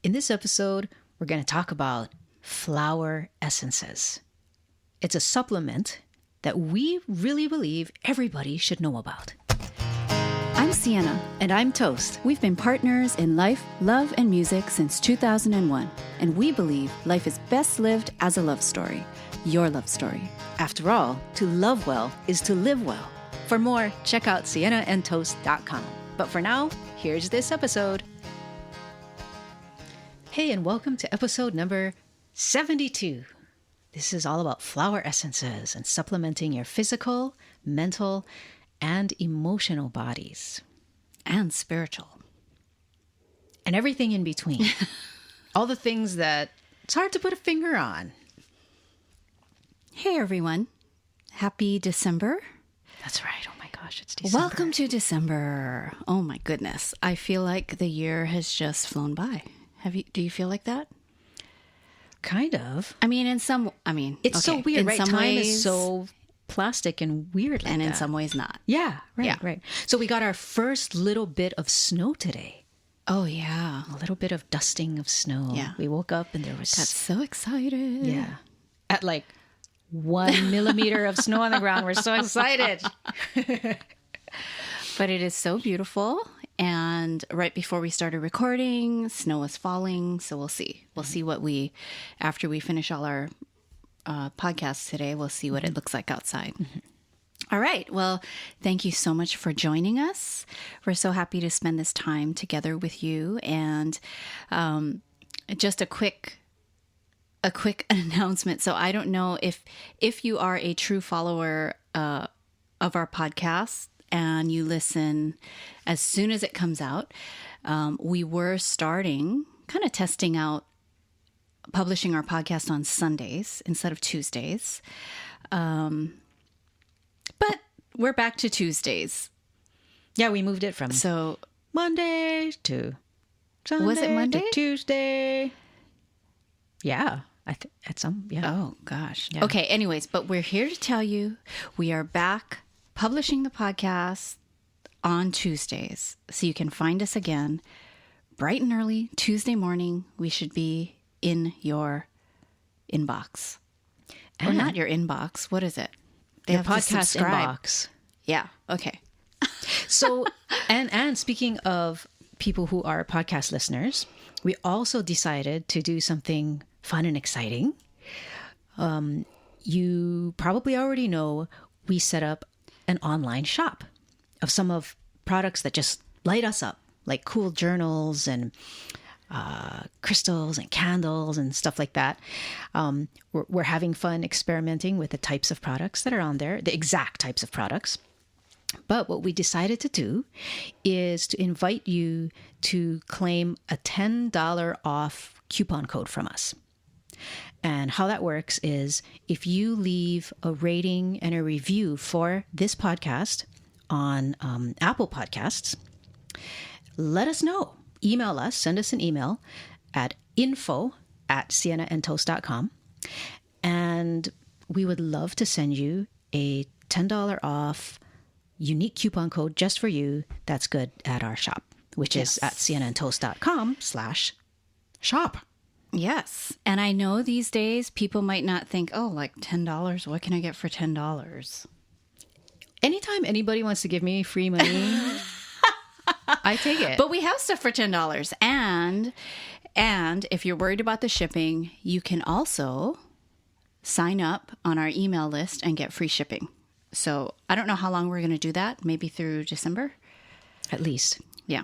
In this episode, we're going to talk about flower essences. It's a supplement that we really believe everybody should know about. I'm Siena. And I'm Toast. We've been partners in life, love, and music since 2001. And we believe life is best lived as a love story. Your love story. After all, to love well is to live well. For more, check out sienaandtoast.com. But for now, here's this episode. Hey, and welcome to episode number 72. This is all about flower essences and supplementing your physical, mental, and emotional bodies. And spiritual. And everything in between. All the things that it's hard to put a finger on. Hey, everyone. Happy December. That's right. Oh my gosh, it's December. Welcome to December. Oh my goodness. I feel like the year has just flown by. Do you feel like that? Kind of. It's okay. So weird, in right? Some Time ways, is so plastic and weird like and in that. some ways not. Yeah, right, Yeah. right. So we got our first little bit of snow today. Oh, yeah. A little bit of dusting of snow. Yeah. We woke up and there was... Got so excited. Yeah. At like 1 millimeter of snow on the ground. We're so excited. But it is so beautiful. And right before we started recording, snow was falling. So we'll see. We'll see what after we finish all our podcasts today, we'll see what it looks like outside. Mm-hmm. All right. Well, thank you so much for joining us. We're so happy to spend this time together with you. And just a quick announcement. So I don't know if you are a true follower of our podcast and you listen as soon as it comes out. We were starting, kind of testing out publishing our podcast on Sundays instead of Tuesdays. But we're back to Tuesdays. Yeah, we moved it from Monday to Sunday. Was it Monday? To Tuesday. Yeah. Oh, gosh. Yeah. Okay, anyways, but we're here to tell you we are back publishing the podcast on Tuesdays. So you can find us again bright and early Tuesday morning. We should be in your inbox. Or not your inbox. What is it? They your have to podcast subscribe. inbox. Yeah. Okay. So, and speaking of people who are podcast listeners, we also decided to do something fun and exciting. You probably already know we set up an online shop of some of products that just light us up, like cool journals and crystals and candles and stuff like that. We're having fun experimenting with the types of products that are on there, the exact types of products. But what we decided to do is to invite you to claim a $10 off coupon code from us. And how that works is if you leave a rating and a review for this podcast on Apple Podcasts, let us know. Email us, send us an email at info@sienaandtoast.com. And we would love to send you a $10 off unique coupon code just for you that's good at our shop, which is at sienaandtoast.com/shop. Yes. And I know these days people might not think, oh, like $10. What can I get for $10? Anytime anybody wants to give me free money, I take it. But we have stuff for $10. And if you're worried about the shipping, you can also sign up on our email list and get free shipping. So I don't know how long we're going to do that. Maybe through December? At least. Yeah.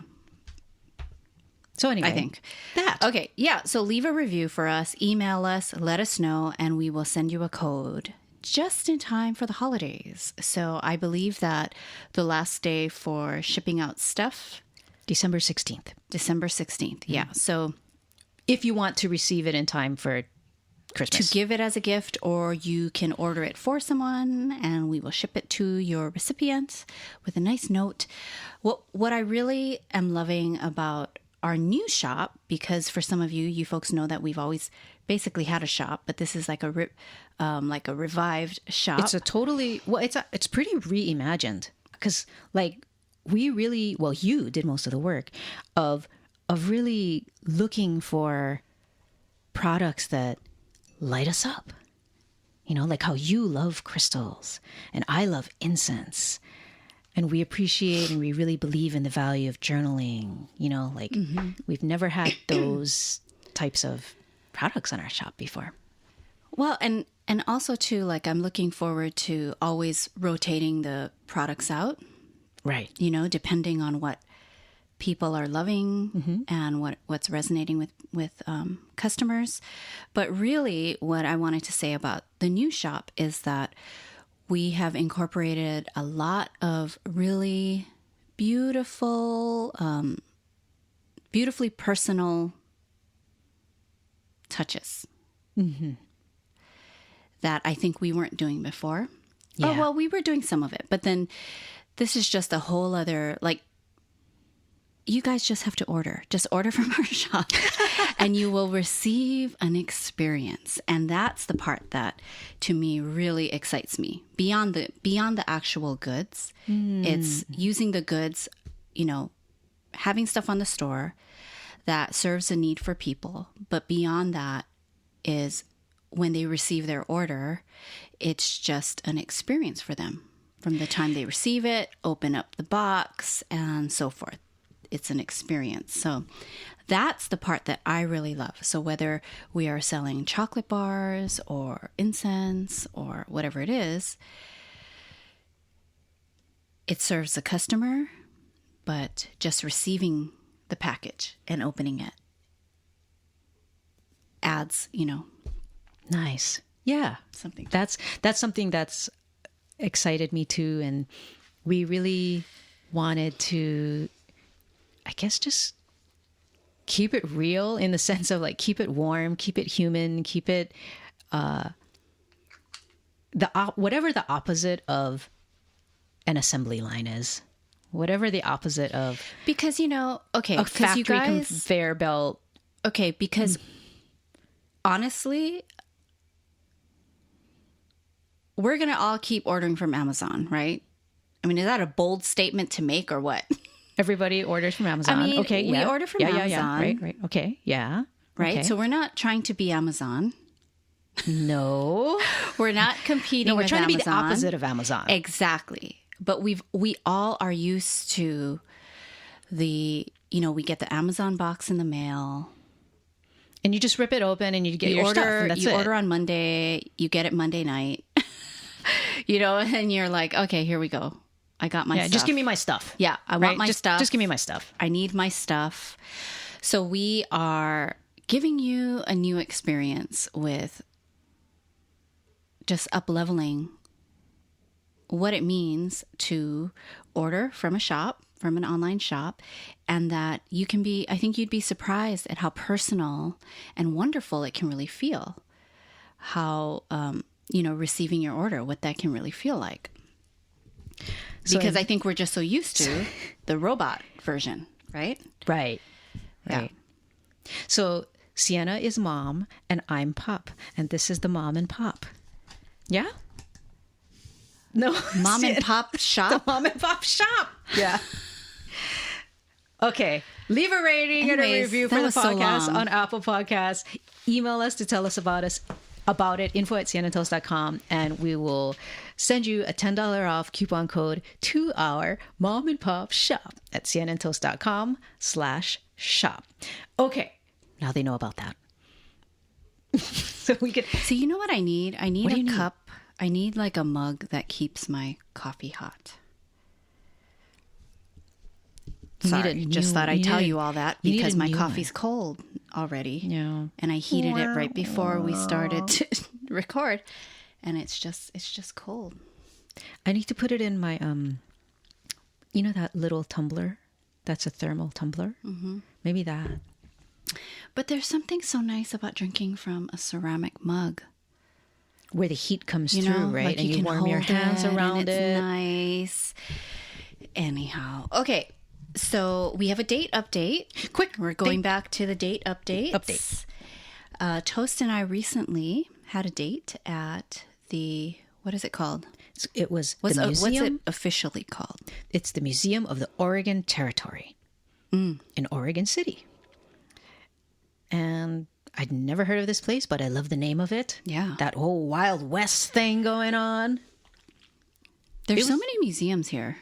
So anyway, I think that. Okay. Yeah. So leave a review for us, email us, let us know, and we will send you a code just in time for the holidays. So I believe that the last day for shipping out stuff, December 16th. December 16th. Yeah. So if you want to receive it in time for Christmas. To give it as a gift, or you can order it for someone and we will ship it to your recipient with a nice note. What I really am loving about our new shop, because for some of you, you folks know that we've always basically had a shop, but this is like a revived shop. It's it's pretty reimagined, because like you did most of the work of of really looking for products that light us up. You know, like how you love crystals and I love incense. And we appreciate and we really believe in the value of journaling. You know, like we've never had those types of products in our shop before. Well, and also too, like I'm looking forward to always rotating the products out. Right. You know, depending on what people are loving and what's resonating with customers. But really what I wanted to say about the new shop is that we have incorporated a lot of really beautiful, beautifully personal touches that I think we weren't doing before. Yeah. Oh, well, we were doing some of it, but then this is just a whole other, like, you guys just have to order. Just order from our shop and you will receive an experience. And that's the part that to me really excites me. Beyond the actual goods, it's using the goods, you know, having stuff on the store that serves a need for people. But beyond that is when they receive their order, it's just an experience for them from the time they receive it, open up the box, and so forth. It's an experience. So that's the part that I really love. So whether we are selling chocolate bars or incense or whatever it is, it serves the customer, but just receiving the package and opening it adds, you know. Nice. Yeah. Something. That's something that's excited me too. And we really wanted to, I guess, just keep it real in the sense of like, keep it warm, keep it human, keep it, whatever the opposite of an assembly line is, whatever the opposite of, because, you know, okay, a because you factory guys, conveyor belt. okay, because honestly, we're going to all keep ordering from Amazon, right? I mean, is that a bold statement to make or what? Everybody orders from Amazon. I mean, okay, we order from Amazon. Yeah. Right. Okay, yeah. Right? Okay. So we're not trying to be Amazon. No. We're not competing with trying Amazon. to be the opposite of Amazon. Exactly. But we all are used to the, you know, we get the Amazon box in the mail. And you just rip it open and you get your stuff. And that's you it. order on Monday, you get it Monday night. You know, and you're like, okay, here we go. I got my stuff. Just give me my stuff. Yeah, I want my stuff. Just give me my stuff. I need my stuff. So we are giving you a new experience with just up-leveling what it means to order from a shop, from an online shop, and that you can be, I think you'd be surprised at how personal and wonderful it can really feel. How, you know, receiving your order, what that can really feel like. Because I think we're just so used to the robot version, right? Right. Yeah. So Siena is mom and I'm pop. And this is the mom and pop. Yeah? No. Mom and pop shop? The mom and pop shop. Yeah. Okay. Leave a rating and a review for the podcast on Apple Podcasts. Email us to tell us about it, info@sienatoast.com, and we will send you a $10 off coupon code to our mom and pop shop at sienatoast.com/shop. Okay. Now they know about that. So we could. So you know what I need? I need a cup. Need? I need like a mug that keeps my coffee hot. Sorry, just thought I'd tell you all that because my coffee's cold already. Yeah. And I heated it right before we started to record, and it's just cold. I need to put it in my you know that little tumbler? That's a thermal tumbler. Mm-hmm. Maybe that. But there's something so nice about drinking from a ceramic mug. Where the heat comes through, right? Like and you warm your hands around it. It's nice. Anyhow. Okay. So we have a date update. Quick. We're going back to the date updates. Toast and I recently had a date at the, what is it called? It was the museum. What's it officially called? It's the Museum of the Oregon Territory in Oregon City. I'd never heard of this place, but I love the name of it. Yeah. That whole Wild West thing going on. There's so many museums here.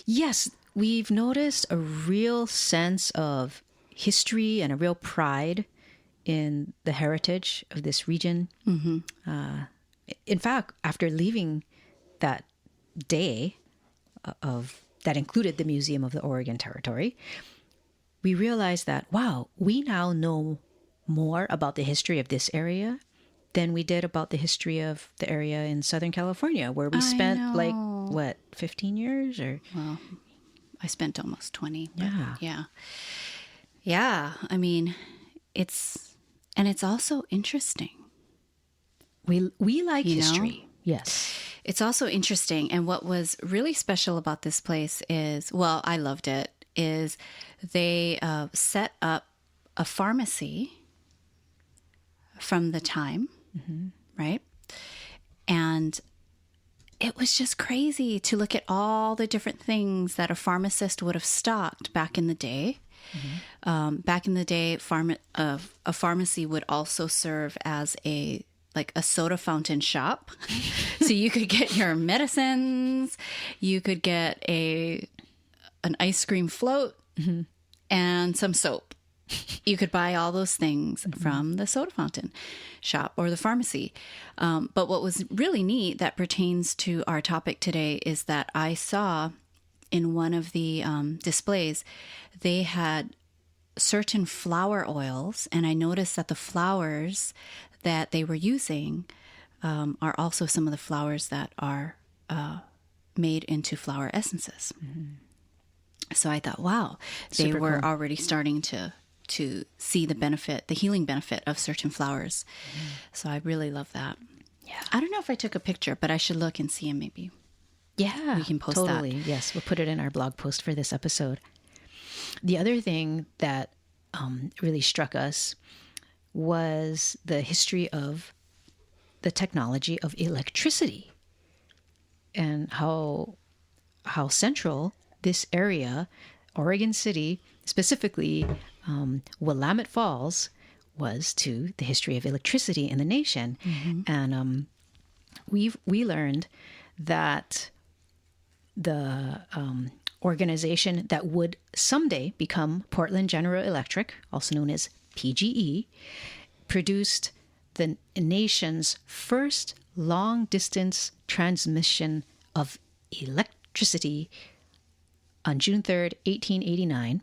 Yes, we've noticed a real sense of history and a real pride in the heritage of this region. In fact, after leaving that day that included the Museum of the Oregon Territory, we realized that, wow, we now know more about the history of this area than we did about the history of the area in Southern California, where we spent 15 years or... Well, I spent almost 20. Yeah. Yeah. I mean, it's also interesting. We like history. Know? Yes. It's also interesting. And what was really special about this place is, well, I loved it, is they set up a pharmacy from the time, right? And it was just crazy to look at all the different things that a pharmacist would have stocked back in the day. Back in the day, a pharmacy would also serve as a soda fountain shop. So you could get your medicines, you could get an ice cream float, and some soap. You could buy all those things from the soda fountain shop or the pharmacy. But what was really neat that pertains to our topic today is that I saw in one of the displays, they had certain flower oils, and I noticed that the flowers that they were using are also some of the flowers that are made into flower essences. So I thought, wow, they were already starting to see the healing benefit of certain flowers. So I really love that. Yeah. I don't know if I took a picture, but I should look and see, and maybe we can post totally. that. Yes, we'll put it in our blog post for this episode. The other thing that really struck us was the history of the technology of electricity and how central this area, Oregon City, specifically Willamette Falls, was to the history of electricity in the nation. And we learned that the organization that would someday become Portland General Electric, also known as PGE, produced the nation's first long-distance transmission of electricity on June 3rd, 1889.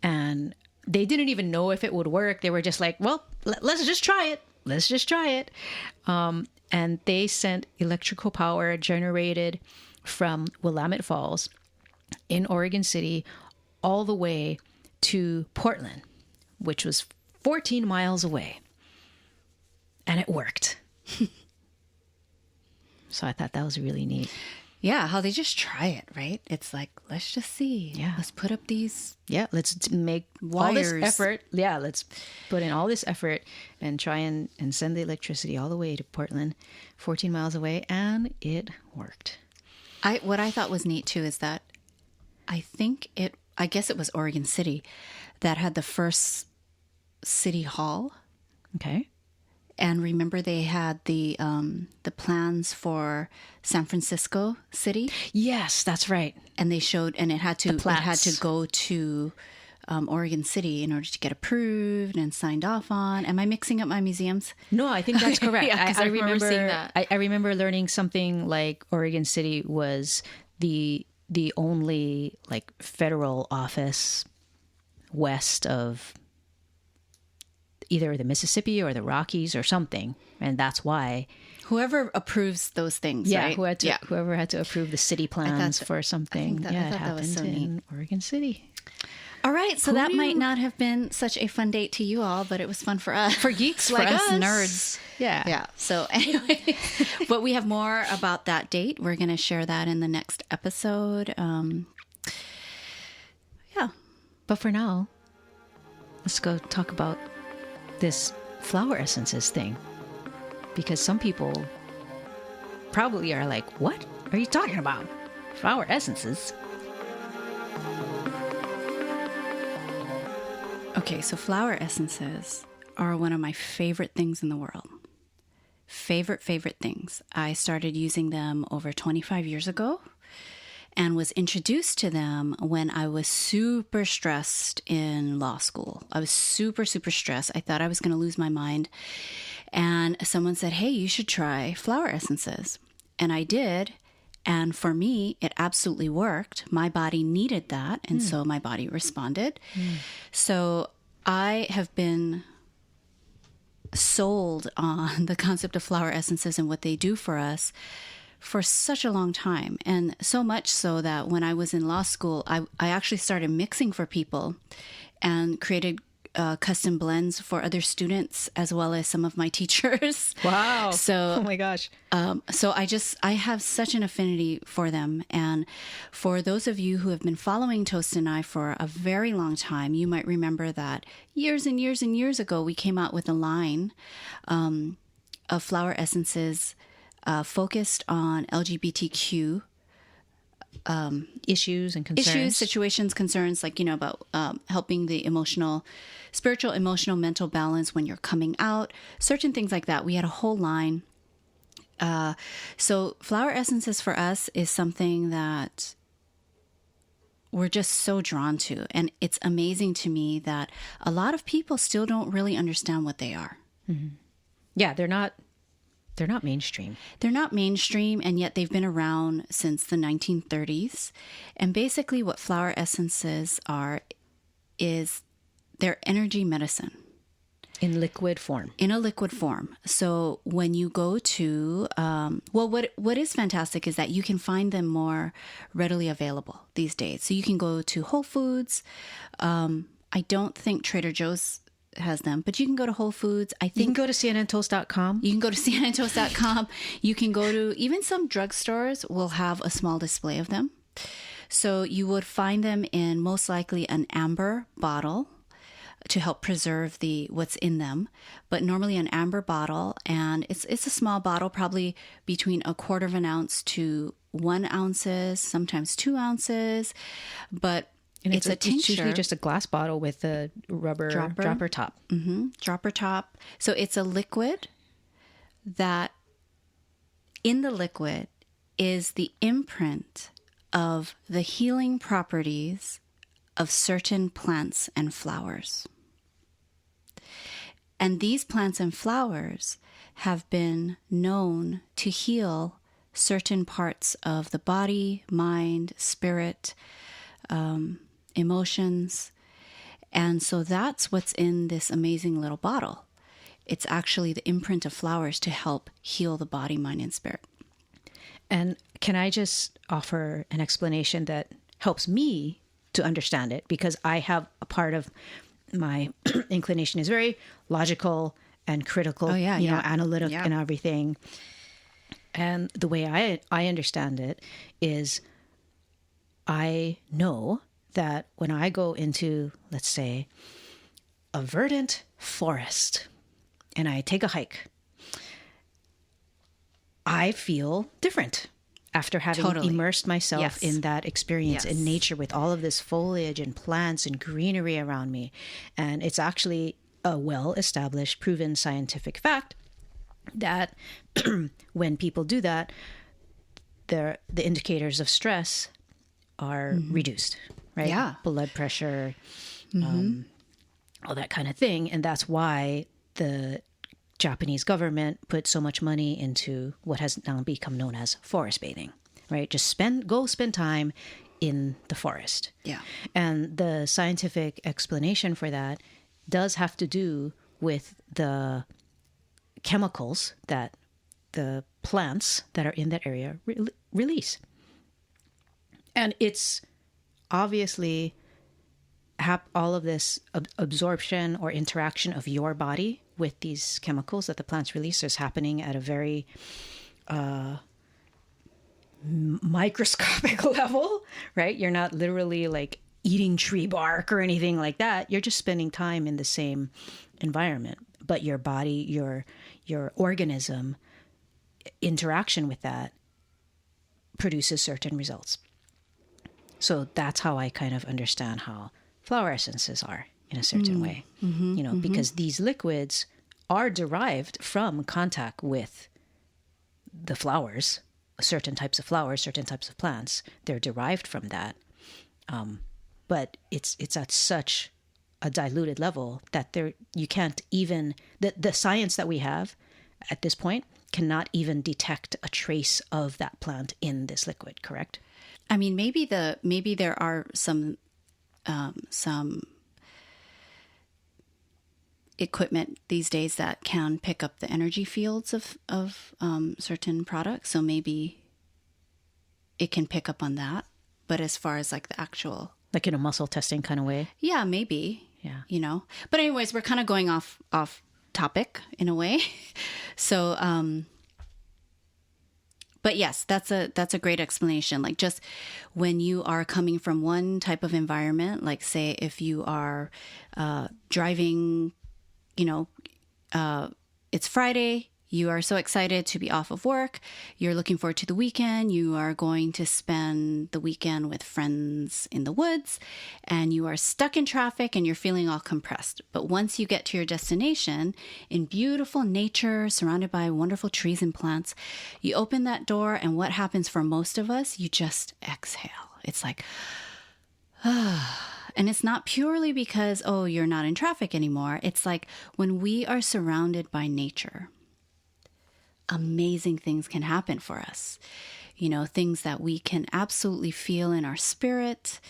And they didn't even know if it would work. They were just like, well, let's just try it. Let's just try it. And they sent electrical power generated from Willamette Falls in Oregon City all the way to Portland, which was 14 miles away. And it worked. So I thought that was really neat. Yeah, how they just try it, right? It's like, let's just see. Yeah. Let's put up these. Yeah, let's make wires. All this effort. Yeah, let's put in all this effort and try and send the electricity all the way to Portland, 14 miles away, and it worked. What I thought was neat too is that I guess it was Oregon City that had the first city hall. Okay. And remember, they had the plans for San Francisco City. Yes, that's right. And they showed, and it had to go to Oregon City in order to get approved and signed off on. Am I mixing up my museums? No, I think that's correct. Yeah, I remember seeing that. I remember learning something like Oregon City was the only like federal office west of either the Mississippi or the Rockies or something, and that's why whoever approves those things, right? Whoever had to approve the city plans for something. I thought that was so neat. In Oregon City. All right, so that might not have been such a fun date to you all, but it was fun for us, for geeks for like us us, nerds. Yeah. So anyway, but we have more about that date. We're going to share that in the next episode. But for now, let's go talk about this flower essences thing, because some people probably are like, what are you talking about? Flower essences? Okay, so flower essences are one of my favorite things in the world. Favorite things. I started using them over 25 years ago and was introduced to them when I was super stressed in law school. I was super stressed. I thought I was going to lose my mind. And someone said, hey, you should try flower essences. And I did. And for me, it absolutely worked. My body needed that. And so my body responded. So I have been sold on the concept of flower essences and what they do for us for such a long time. And so much so that when I was in law school, I actually started mixing for people and created custom blends for other students as well as some of my teachers. Wow. So, oh my gosh. So I have such an affinity for them. And for those of you who have been following Toast and I for a very long time, you might remember that years and years and years ago, we came out with a line of flower essences focused on LGBTQ issues and concerns. Situations, concerns, like, about helping the spiritual, emotional, mental balance when you're coming out, certain things like that. We had a whole line. So flower essences for us is something that we're just so drawn to. And it's amazing to me that a lot of people still don't really understand what they are. Mm-hmm. Yeah, they're not mainstream. They're not mainstream, and yet they've been around since the 1930s. And basically what flower essences are is they're energy medicine. In liquid form. In a liquid form. So when you go to, what is fantastic is that you can find them more readily available these days. So you can go to Whole Foods. I don't think Trader Joe's has them, but you can go to Whole Foods. I think you can go to siennaandtoast.com. You can go to siennaandtoast.com. You can go to, even some drugstores will have a small display of them. So you would find them in most likely an amber bottle to help preserve what's in them, but normally an amber bottle, and it's a small bottle, probably between 1/4 of an ounce to 1 ounces, sometimes 2 ounces, but and it's a tincture. It's usually just a glass bottle with a rubber dropper top. Mm-hmm. Dropper top. So it's a liquid that in the liquid is the imprint of the healing properties of certain plants and flowers. And these plants and flowers have been known to heal certain parts of the body, mind, spirit, emotions. And so that's what's in this amazing little bottle. It's actually the imprint of flowers to help heal the body, mind, and spirit. And can I just offer an explanation that helps me to understand it? Because I have a part of my inclination is very logical and critical, analytic and everything. And the way I understand it is I know that when I go into, let's say, a verdant forest and I take a hike, I feel different after having immersed myself in that experience in nature with all of this foliage and plants and greenery around me. And it's actually a well-established, proven scientific fact that when people do that, the indicators of stress are reduced, right? Yeah. Blood pressure, all that kind of thing. And that's why the Japanese government put so much money into what has now become known as forest bathing, right? Just go spend time in the forest. Yeah. And the scientific explanation for that does have to do with the chemicals that the plants that are in that area release. And it's obviously all of this absorption or interaction of your body with these chemicals that the plants release is happening at a very microscopic level, right? You're not literally like eating tree bark or anything like that. You're just spending time in the same environment, but your body, your organism interaction with that produces certain results. So that's how I kind of understand how flower essences are in a certain way, because these liquids are derived from contact with the flowers, certain types of flowers, certain types of plants. They're derived from that. But it's at such a diluted level that you can't even, the science that we have at this point cannot even detect a trace of that plant in this liquid, correct? I mean, maybe there are some equipment these days that can pick up the energy fields of certain products. So maybe it can pick up on that. But as far as like the actual, like in a muscle testing kind of way? Yeah, maybe. Yeah. But anyways, we're kind of going off topic in a way. So, but yes, that's a great explanation. Like just when you are coming from one type of environment, like say if you are driving, it's Friday, you are so excited to be off of work, you're looking forward to the weekend, you are going to spend the weekend with friends in the woods, and you are stuck in traffic and you're feeling all compressed. But once you get to your destination in beautiful nature, surrounded by wonderful trees and plants, you open that door, and what happens for most of us, you just exhale. It's like, and it's not purely because, you're not in traffic anymore. It's like when we are surrounded by nature, amazing things can happen for us. Things that we can absolutely feel in our spirit.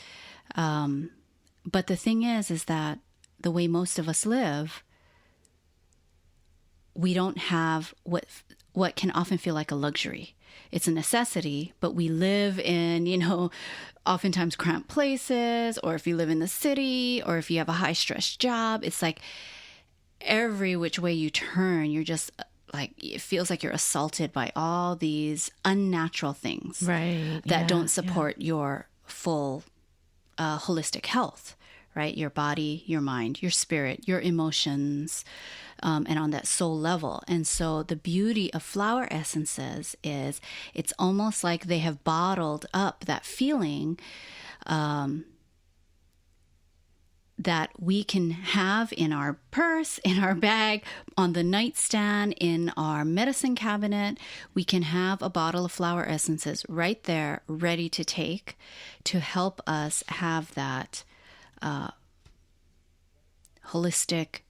But the thing is that the way most of us live, we don't have what can often feel like a luxury. It's a necessity, but we live in, oftentimes cramped places, or if you live in the city, or if you have a high stress job, it's like every which way you turn, you're just like, it feels like you're assaulted by all these unnatural things that don't support your full holistic health, right? Your body, your mind, your spirit, your emotions, and on that soul level. And so the beauty of flower essences is it's almost like they have bottled up that feeling that we can have in our purse, in our bag, on the nightstand, in our medicine cabinet. We can have a bottle of flower essences right there, ready to take, to help us have that holistic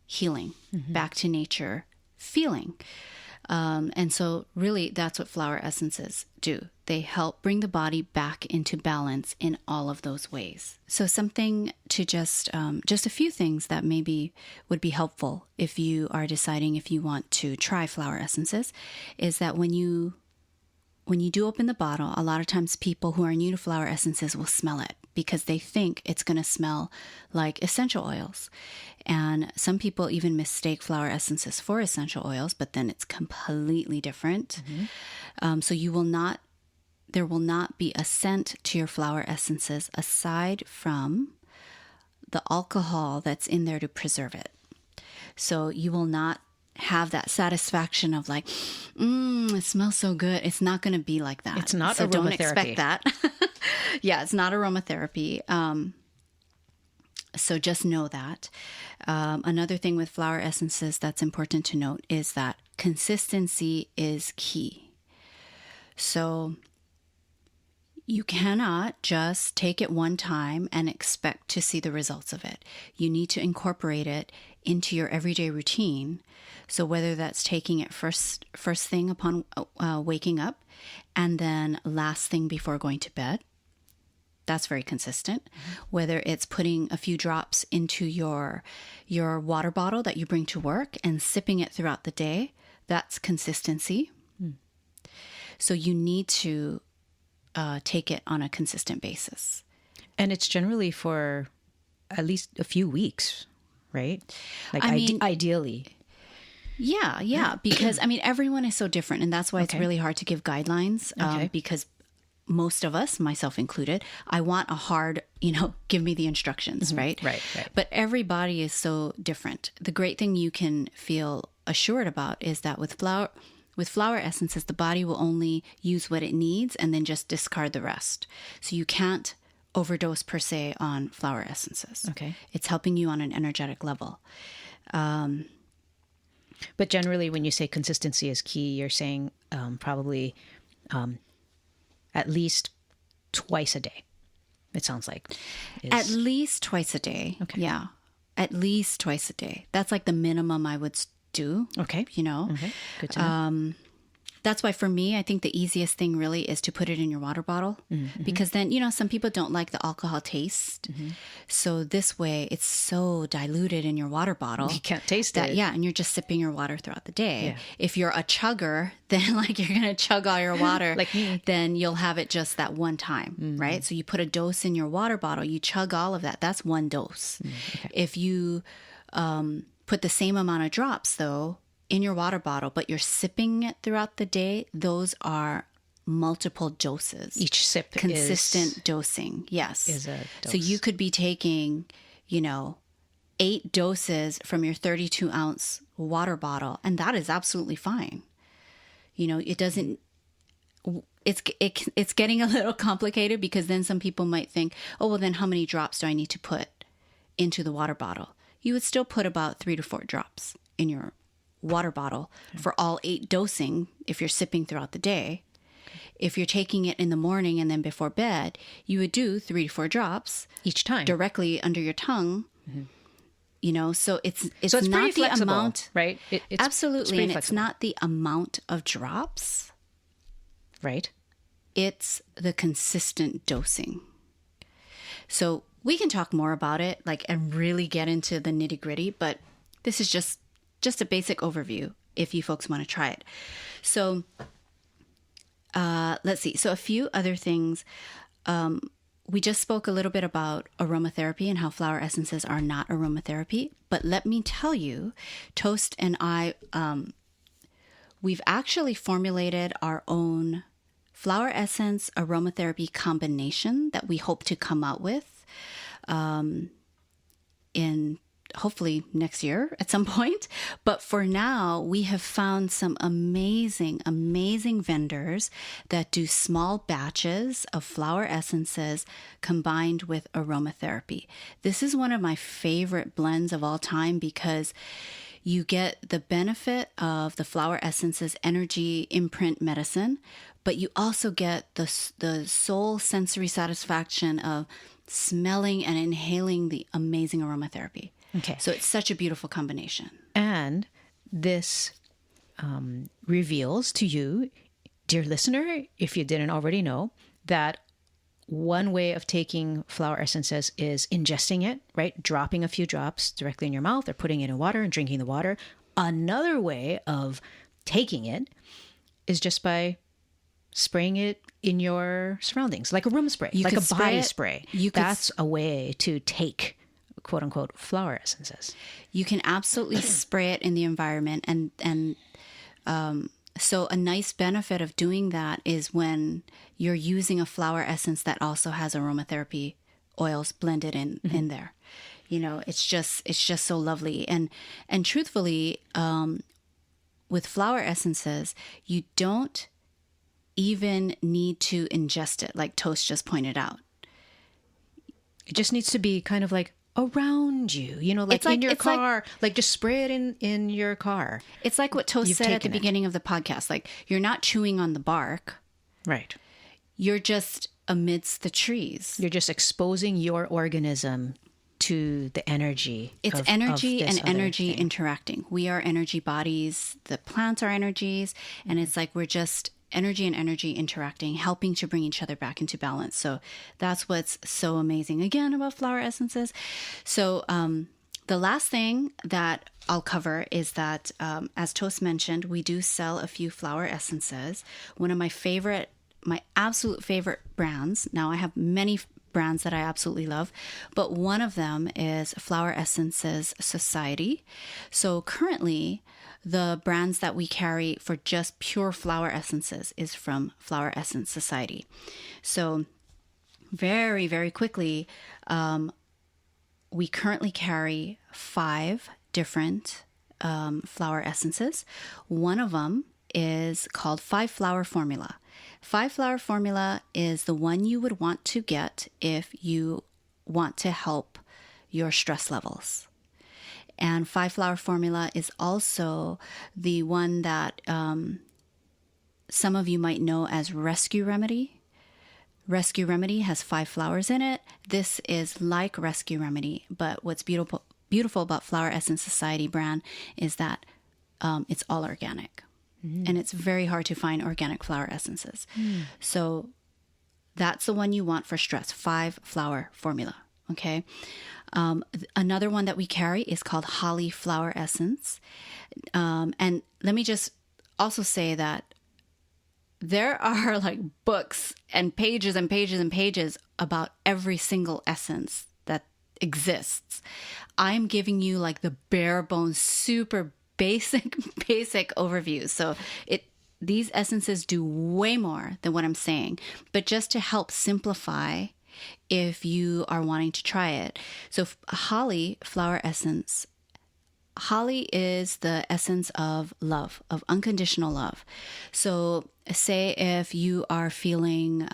healing, back to nature feeling. And so really that's what flower essences do. They help bring the body back into balance in all of those ways. So something to just a few things that maybe would be helpful if you are deciding if you want to try flower essences is that when you do open the bottle, a lot of times people who are new to flower essences will smell it because they think it's going to smell like essential oils. And some people even mistake flower essences for essential oils, but then it's completely different. So there will not be a scent to your flower essences aside from the alcohol that's in there to preserve it. So you will not have that satisfaction of like, it smells so good. It's not going to be like that. It's not so aromatherapy. Don't expect that. Yeah, it's not aromatherapy. So just know that. Another thing with flower essences that's important to note is that consistency is key. So you cannot just take it one time and expect to see the results of it. You need to incorporate it into your everyday routine. So whether that's taking it first thing upon waking up, and then last thing before going to bed, that's very consistent. Whether it's putting a few drops into your water bottle that you bring to work and sipping it throughout the day, that's consistency. So you need to take it on a consistent basis. And it's generally for at least a few weeks, right? Like ideally. Yeah. Because everyone is so different. And that's why it's really hard to give guidelines because most of us, myself included, I want a hard, give me the instructions, right? Right. But everybody is so different. The great thing you can feel assured about is that with flower essences, the body will only use what it needs and then just discard the rest. So you can't overdose per se on flower essences. Okay. It's helping you on an energetic level. But generally, when you say consistency is key, you're saying probably at least twice a day. It sounds like. At least twice a day. Okay. Yeah. At least twice a day. That's like the minimum I would do. Okay. You know? Okay. Good to know. That's why for me, I think the easiest thing really is to put it in your water bottle because then, you know, some people don't like the alcohol taste. So this way it's so diluted in your water bottle. You can't taste it. Yeah. And you're just sipping your water throughout the day. Yeah. If you're a chugger, then like you're going to chug all your water. Like me. Then you'll have it just that one time, right? So you put a dose in your water bottle, you chug all of that. That's one dose. Okay. If you put the same amount of drops though, in your water bottle, but you're sipping it throughout the day, those are multiple doses. Each sip consistent dosing. Yes. is a dose. So you could be taking, you know, 8 doses from your 32 ounce water bottle, and that is absolutely fine. You know, it doesn't. It's getting a little complicated because then some people might think, oh, well, then how many drops do I need to put into the water bottle? You would still put about 3 to 4 drops in your water bottle for all 8 dosing if you're sipping throughout the day. If you're taking it in the morning and then before bed, you would do 3 to 4 drops each time directly under your tongue. You know, so it's So it's not pretty the flexible, amount, right? It's absolutely, pretty and it's flexible. not the amount of drops. Right. It's the consistent dosing. So we can talk more about it, like, and really get into the nitty gritty, but this is just a basic overview if you folks want to try it. So let's see. So a few other things. We just spoke a little bit about aromatherapy and how flower essences are not aromatherapy. But let me tell you, Toast and I, we've actually formulated our own flower essence aromatherapy combination that we hope to come out with in hopefully next year at some point. But for now, we have found some amazing, amazing vendors that do small batches of flower essences combined with aromatherapy. This is one of my favorite blends of all time because you get the benefit of the flower essences energy imprint medicine, but you also get the soul sensory satisfaction of smelling and inhaling the amazing aromatherapy. Okay. So it's such a beautiful combination. And this reveals to you, dear listener, if you didn't already know, that one way of taking flower essences is ingesting it, right? Dropping a few drops directly in your mouth or putting it in water and drinking the water. Another way of taking it is just by spraying it in your surroundings, like a room spray, like a body spray. That's a way to take, quote unquote, flower essences. You can absolutely spray it in the environment. And so a nice benefit of doing that is when you're using a flower essence that also has aromatherapy oils blended in there. You know, it's just so lovely. And truthfully, with flower essences, you don't even need to ingest it, like Toast just pointed out. It just needs to be kind of like around you, you know, like in your car, like just spray it in your car. It's like what Toast said at the beginning of the podcast. Like, you're not chewing on the bark. Right. You're just amidst the trees. You're just exposing your organism to the energy. It's energy and energy interacting. We are energy bodies. The plants are energies. And it's like we're just energy and energy interacting, helping to bring each other back into balance. So that's what's so amazing, again, about flower essences. So the last thing that I'll cover is that, as Toast mentioned, we do sell a few flower essences. One of my absolute favorite brands. Now, I have many brands that I absolutely love, but one of them is Flower Essences Society. So currently, the brands that we carry for just pure flower essences is from Flower Essence Society. So very, very quickly, we currently carry 5 different flower essences. One of them is called 5 Flower Formula. 5-flower formula is the one you would want to get if you want to help your stress levels. And 5-flower formula is also the one that some of you might know as Rescue Remedy. Rescue Remedy has 5 flowers in it. This is like Rescue Remedy, but what's beautiful about Flower Essence Society brand is that it's all organic. And it's very hard to find organic flower essences. So that's the one you want for stress, 5-flower formula. Okay. Another one that we carry is called Holly Flower Essence. And let me just also say that there are like books and pages and pages and pages about every single essence that exists. I'm giving you like the bare bones, super basic overview. So these essences do way more than what I'm saying, but just to help simplify if you are wanting to try it. So Holly Flower Essence. Holly is the essence of love, of unconditional love. So say if you are feeling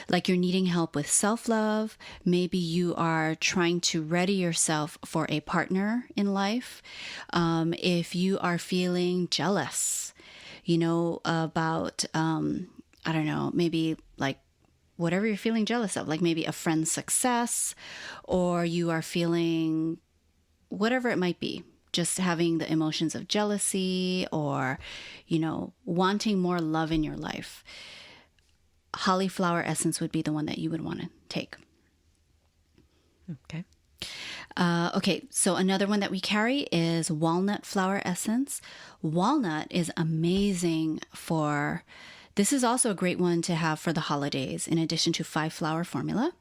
like you're needing help with self-love, maybe you are trying to ready yourself for a partner in life. If you are feeling jealous, about, I don't know, maybe like whatever you're feeling jealous of, like maybe a friend's success, or you are feeling whatever it might be, just having the emotions of jealousy or, wanting more love in your life. Holly Flower Essence would be the one that you would want to take. Okay. Okay, so another one that we carry is Walnut Flower Essence. Walnut is amazing this is also a great one to have for the holidays, in addition to 5-flower formula.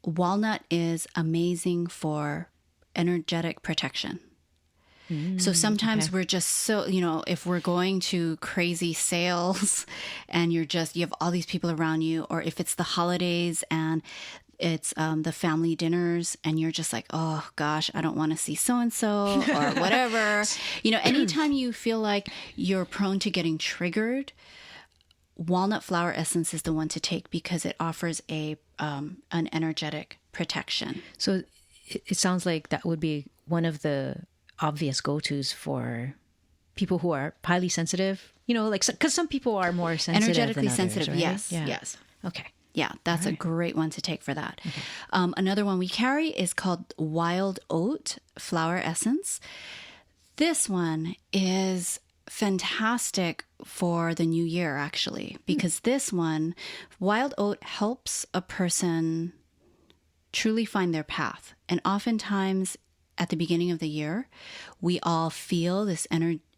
Walnut is amazing for energetic protection. So sometimes we're just so, if we're going to crazy sales and you have all these people around you, or if it's the holidays and it's the family dinners and you're just like, oh gosh, I don't want to see so-and-so or whatever. Anytime you feel like you're prone to getting triggered, Walnut Flower Essence is the one to take because it offers an energetic protection. So it sounds like that would be one of the obvious go-tos for people who are highly sensitive, because some people are more sensitive, energetically than others, sensitive. right? Yes. Yeah. Yes. Okay. Yeah, that's a great one to take for that. Okay. Another one we carry is called Wild Oat Flower Essence. This one is fantastic for the new year, actually, because this one, Wild Oat, helps a person truly find their path. And oftentimes at the beginning of the year, we all feel this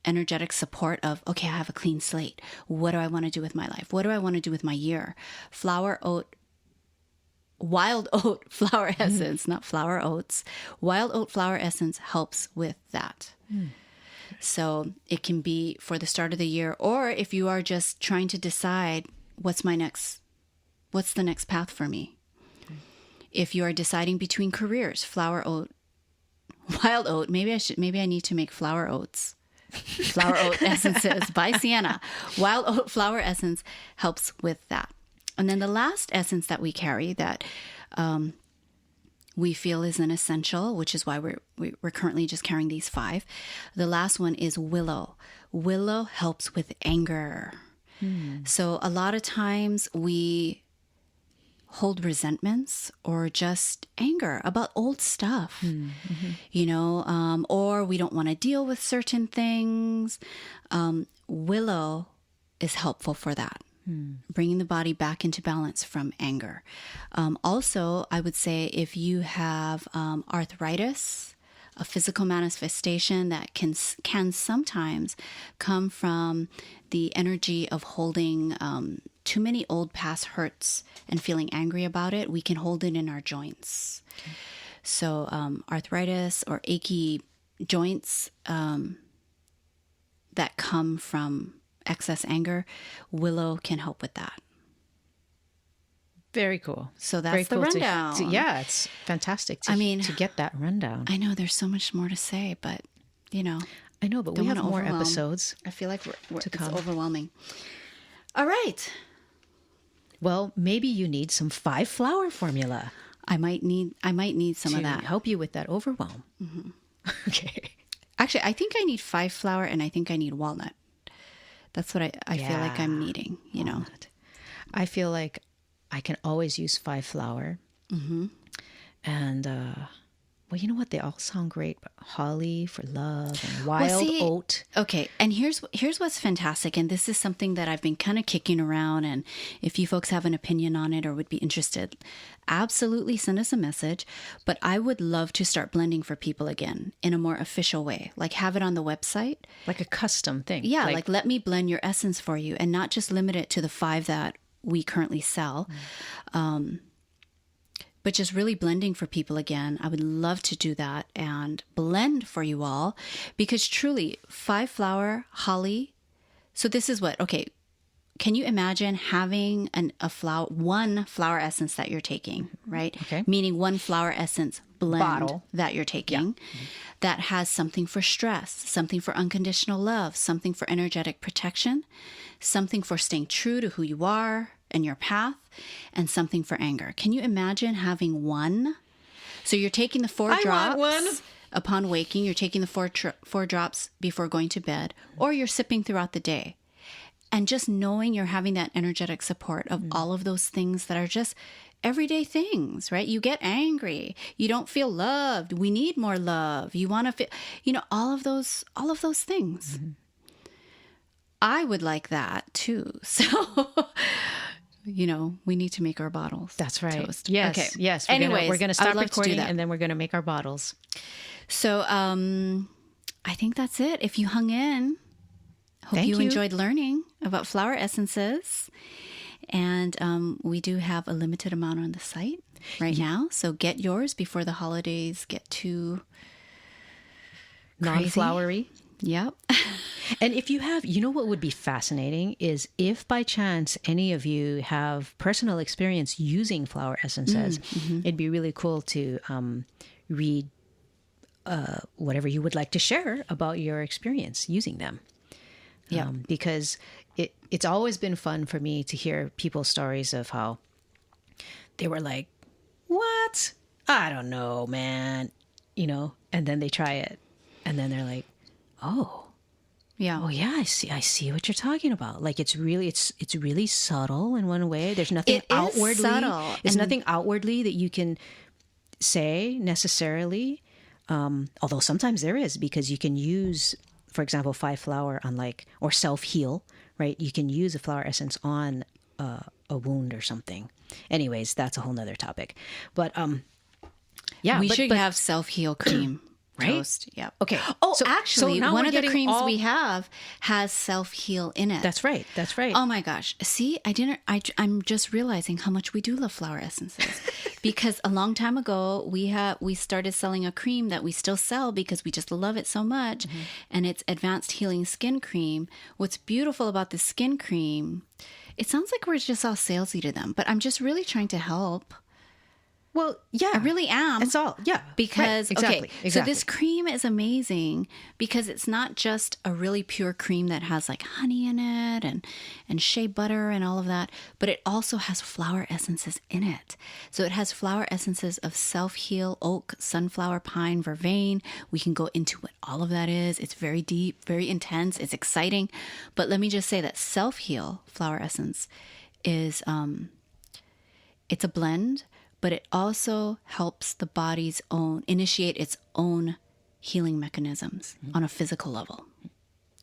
energetic support of, okay, I have a clean slate. What do I want to do with my life? What do I want to do with my year? Wild Oat Flower Essence, not flower oats. Wild Oat Flower Essence helps with that. So it can be for the start of the year, or if you are just trying to decide what's the next path for me. If you are deciding between careers, Wild Oat, maybe I need to make flower oats. Flower Oat Essences by Siena. Wild Oat Flower Essence helps with that. And then the last essence that we carry that we feel is an essential, which is why we're currently just carrying these 5. The last one is Willow. Willow helps with anger. So a lot of times we hold resentments or just anger about old stuff, or we don't want to deal with certain things. Willow is helpful for that, bringing the body back into balance from anger. Also, I would say if you have arthritis, a physical manifestation that can sometimes come from the energy of holding too many old past hurts and feeling angry about it, we can hold it in our joints. Okay. So arthritis or achy joints that come from excess anger, Willow can help with that. Very cool. So that's the rundown. It's fantastic to get that rundown. I know there's so much more to say, but I know, but Don't we have wanna more overwhelm. episodes. I feel like it's come. overwhelming. All right. Well, maybe you need some 5-flower formula I might need some to of that. help you with that overwhelm. Okay. Actually, I think I need 5-flower and I think I need walnut. That's what I feel like I'm needing, you know. I feel like I can always use 5-flower. And, well, you know what? They all sound great. But holly for love and wild oat. Okay, and here's what's fantastic, and this is something that I've been kind of kicking around, and if you folks have an opinion on it or would be interested, absolutely send us a message. But I would love to start blending for people again in a more official way, like have it on the website. Like a custom thing. Yeah, like let me blend your essence for you and not just limit it to the 5 that we currently sell. But just really blending for people again. I would love to do that and blend for you all, because truly 5-flower holly. So this is what, okay, can you imagine having one flower essence that you're taking, right? Okay. Meaning one flower essence blend Bottle. that you're taking that has something for stress, something for unconditional love, something for energetic protection, something for staying true to who you are and your path, and something for anger. Can you imagine having one? So you're taking the 4 drops want one. upon waking, you're taking the 4 drops before going to bed, or you're sipping throughout the day. And just knowing you're having that energetic support of all of those things that are just everyday things, right? You get angry. You don't feel loved. We need more love. You want to feel, you know, all of those things. I would like that too. So, you know, we need to make our bottles. That's right. Toast. Yes. Okay. Yes. Anyways, we're going to I would stop love to do recording that. and then we're going to make our bottles. So, I think that's it. If you hung in, hope Thank you you. enjoyed learning about flower essences. And we do have a limited amount on the site right now. So get yours before the holidays get too crazy. Non-flowery. Yep. And if you have, you know what would be fascinating is if by chance any of you have personal experience using flower essences, it'd be really cool to read whatever you would like to share about your experience using them. Yeah. Because it's always been fun for me to hear people's stories of how they were like, what? I don't know, man. You know, and then they try it and then they're like, oh yeah, I see what you're talking about. Like it's really subtle in one way. There's nothing outwardly. Subtle. There's nothing outwardly that you can say necessarily. Although sometimes there is, because you can use, for example, 5-flower on or self-heal, right? You can use a flower essence on a wound or something. Anyways, that's a whole nother topic. But yeah, we should have self-heal cream. Right? Toast. Yeah. Okay. Oh, So actually, now one we're of the getting creams we have has self-heal in it. That's right. That's right. Oh my gosh. See, I'm just realizing how much we do love flower essences. Because a long time ago, we started selling a cream that we still sell because we just love it so much. And it's Advanced Healing Skin Cream. What's beautiful about the skin cream, it sounds like we're just all salesy to them, but I'm just really trying to help. Well, yeah. I really am. It's all, yeah. Because, right, exactly, okay, exactly. so this cream is amazing because it's not just a really pure cream that has like honey in it and shea butter and all of that, but it also has flower essences in it. So it has flower essences of self-heal, oak, sunflower, pine, vervain. We can go into what all of that is. It's very deep, very intense. It's exciting. But let me just say that self-heal flower essence is, it's a blend, but it also helps the body's initiate its own healing mechanisms on a physical level.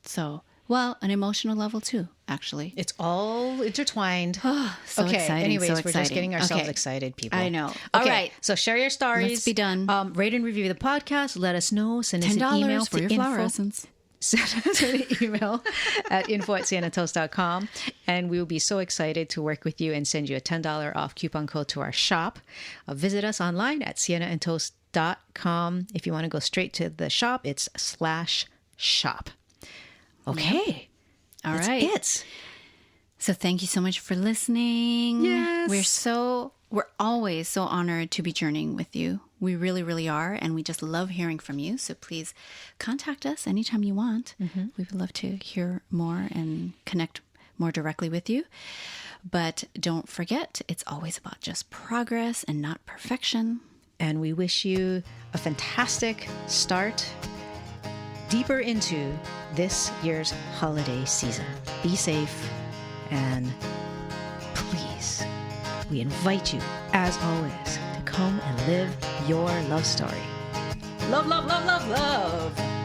So, well, an emotional level too, actually. It's all intertwined. So okay, exciting. anyways, so we're exciting. just getting ourselves Okay. excited, people. I know. Okay, All right. So share your stories. Let's be done. Rate and review the podcast. Let us know. Send us an $10 email for to your flower essence. Send us an email at info@sienatoast.com, and we will be so excited to work with you and send you a $10 off coupon code to our shop. Visit us online at sienaandtoast.com. If you want to go straight to the shop, it's /shop. Okay. All right. That's it. So thank you so much for listening. Yes. We're so We're always so honored to be journeying with you. We really, really are. And we just love hearing from you. So please contact us anytime you want. We would love to hear more and connect more directly with you. But don't forget, it's always about just progress and not perfection. And we wish you a fantastic start deeper into this year's holiday season. Be safe, and please, we invite you, as always, to come and live your love story. Love, love, love, love, love.